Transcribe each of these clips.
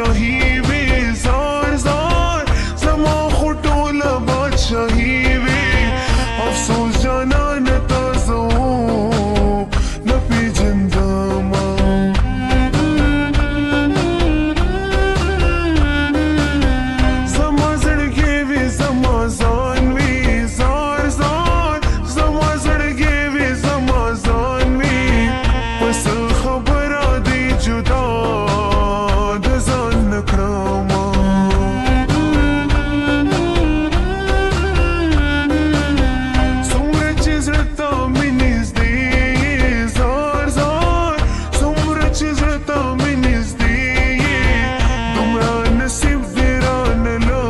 बादशाही वे jar jar जमा खुटोला बादशाही वे अफसोस जाना न ताजो न पेजंदामा जमा जड़गे वे जमा जान वे जार जार जमा जड़गे वे जमा जान वे बस खबरा दे जुदा दजान नकरामा सुमर चिजरता मिनिस दे जार जार सुमर चिजरता मिनिस दे दुमरा नसीब देरा नला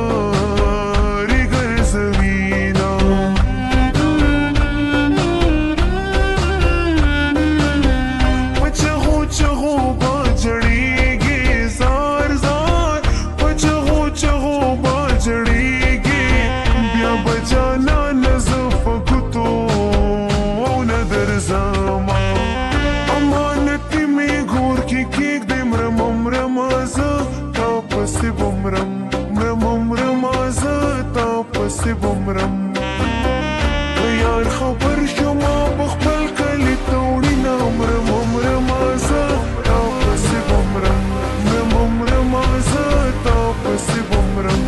रिगर जमीना पचहो चहो बाजड़ेगे जार जार पचहो चहो बाजड़ेगे ब्या बजाना नजफ कुतो नदर जामा अमानती में घोर की केक दे मरमम रमाज तापसी बुमरम मरमम रमाज तापसी बुमरम यार खबर शुमा बखबल कली तोड़ी ना मरमम रमाज तापसी बुमरम मरमम रमाज तापसी बुमरम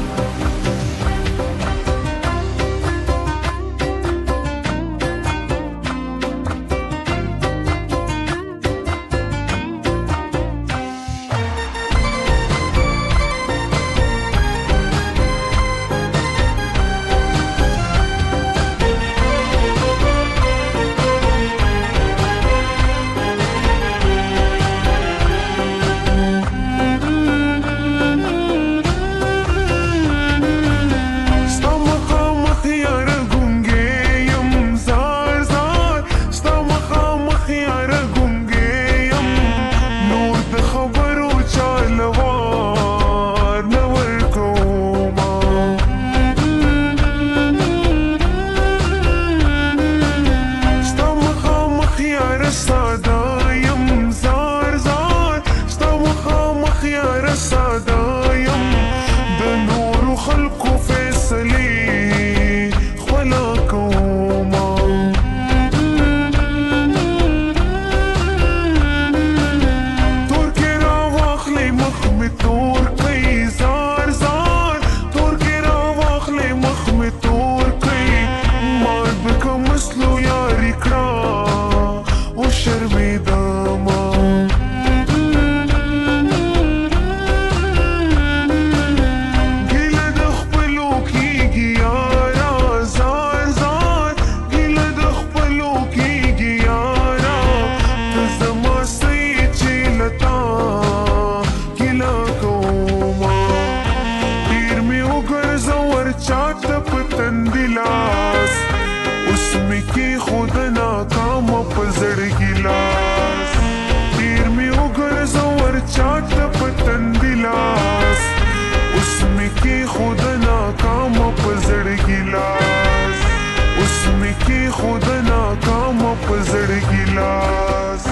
उसमें की खुद नाकाम पजड़ गिलास तीर में उगर जोर चाट पतन दिलास उसमें की खुद नाकाम पजड़ गिलास उसमें की खुद नाकाम पजड़ गिलास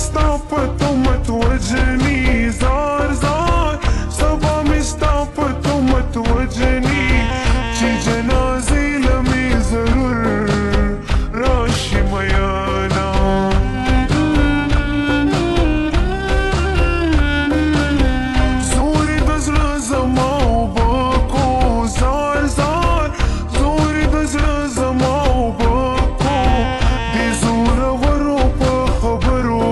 Stop to matwajni zar zar saba mein stop to matwajni chi janaze lame zarur rashi mayana zori dazra zamao bako zar zar zori dazra zamao bako de zora varo pa khabaro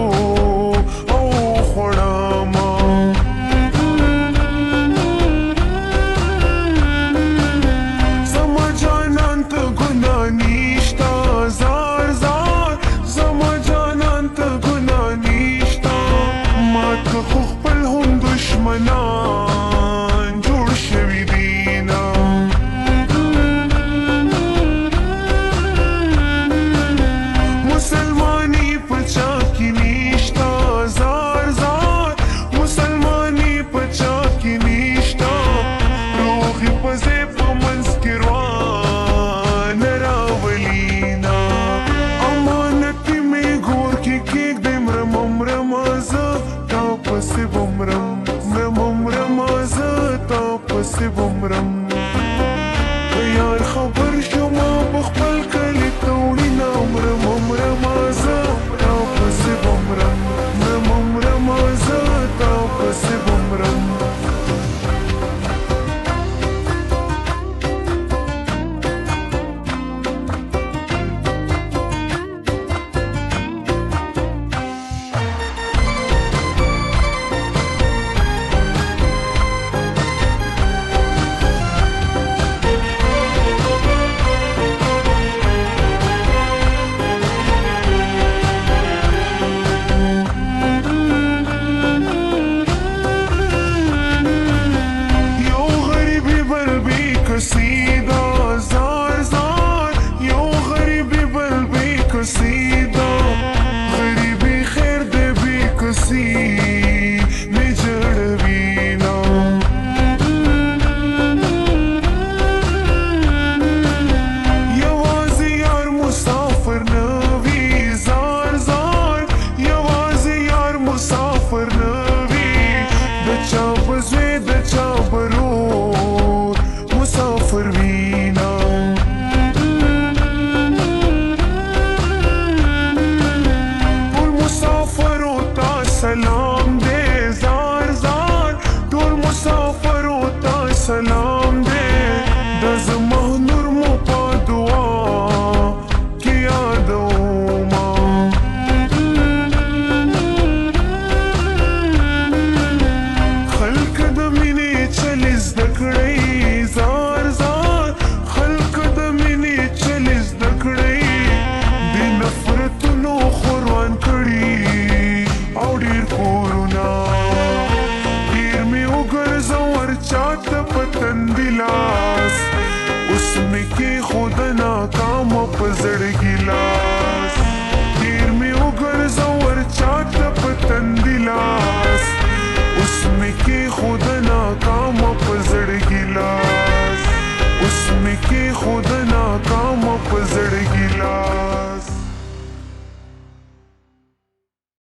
خبر شوما بخپل کلی توړینا مرمه زه تا پسې بمرم مرمه زه تا پسې بمرم कसीदा jar jar यो गरीबी बल बे कसीदा गरीबी खैर दे बे कसी निजड़वीना यवाज़ी यार मुसाफिर नवी जार जार यवाज़ी यार मुसाफिर नवी दचा बज़े दचा बरो मुसाफिर वीना टोल मुसाफिरों ता सलाम दे जार जार टोल मुसाफिरों ता सलाम दे दज़ महनूर मुपा दुआ की यादों मां खल्क दमिने चलिस दकड़ई जार जार खल्क दमिने चलिस दकड़ई दे नफरतनो खुरवान कड़ी او ډیر کورونه ډیر می وګرځور چاته پتن دلاس اوس می کې خود ناکام په زړګي لاس ډیر می وګرځور چاته پتن دلاس اوس می کې خود ناکام په زړګي لاس اوس می کې خود ناکام په زړګي